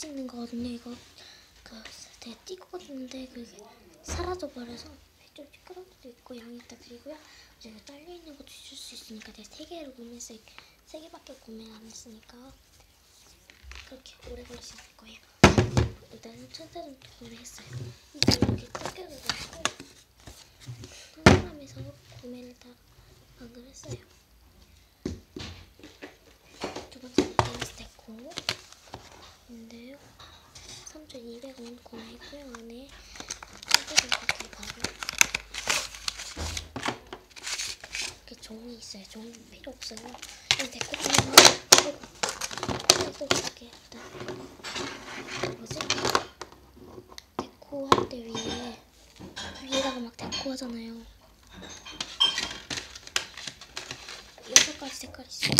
찍는 거거든요. 이거 되게 띄거든데 그게 사라져버려서 좀 시끄러울 수도 있고 양해 부탁드리고요. 제가 딸려있는 것도 있을 수 있으니까 제가 3개를 구매했어요. 3개밖에 구매를 안 했으니까 그렇게 오래 걸리지 않을 거예요. 일단 천사점도 구매했어요. 이거 이렇게 뜯겨져가지고 상점에서 구매를 다 방금 했어요. 두 번째는 베이스 데코인데요. 3,200원 구매했고요. 안에 찌개를 이렇게 바로 이렇게 종이 있어요. 종이는 필요 없어요. 이 데코판만 떼고 이렇게 일단 뭐지? 데코할 때 위에다가 막 데코하잖아요. 6가지 색깔이 있어요.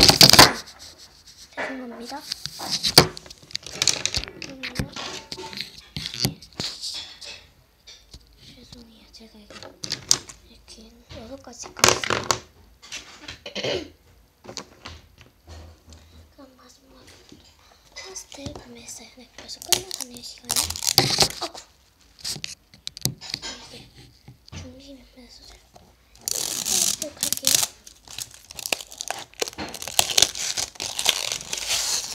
죄송합니다. 죄송해요. 제가 이거 이렇게 6가지 색깔이 있어요. 그럼 마지막으로 파스텔 구매했어요. 네, 벌써 끝나가네요, 시간이. 아구! 이게 중심이 빼서 잘고 파스텔 갈게요.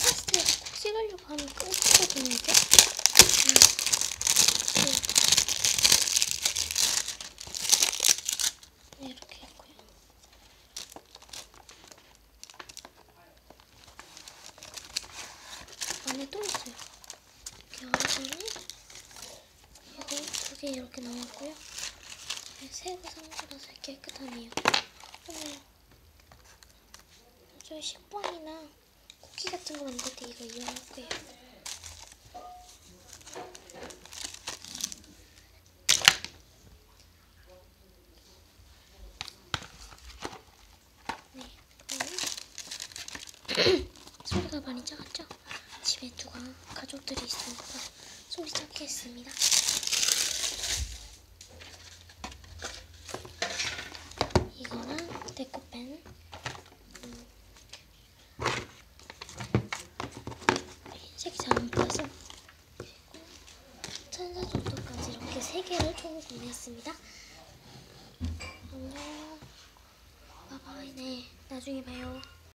파스텔 꼭 찍으려고 하면 끊기거든요, 이게. 이렇게 했고요. 안에 또 있어요. 이렇게 열어보니 이거 2개 이렇게 나왔고요. 새로 산 거라서 깨끗하네요. 저희 식빵이나 쿠키 같은 거 만들 때 이거 이용할 거예요. 네, 소리가 많이 작았죠? 집에 누가 가족들이 있으니까 소리 작게 했습니다. 이거는 데코펜. 흰색이 잘 안 보여서. 그리고 천사점도까지 이렇게 3개를 총 구매했습니다. 안녕. 바이바이. 네, 나중에 봐요.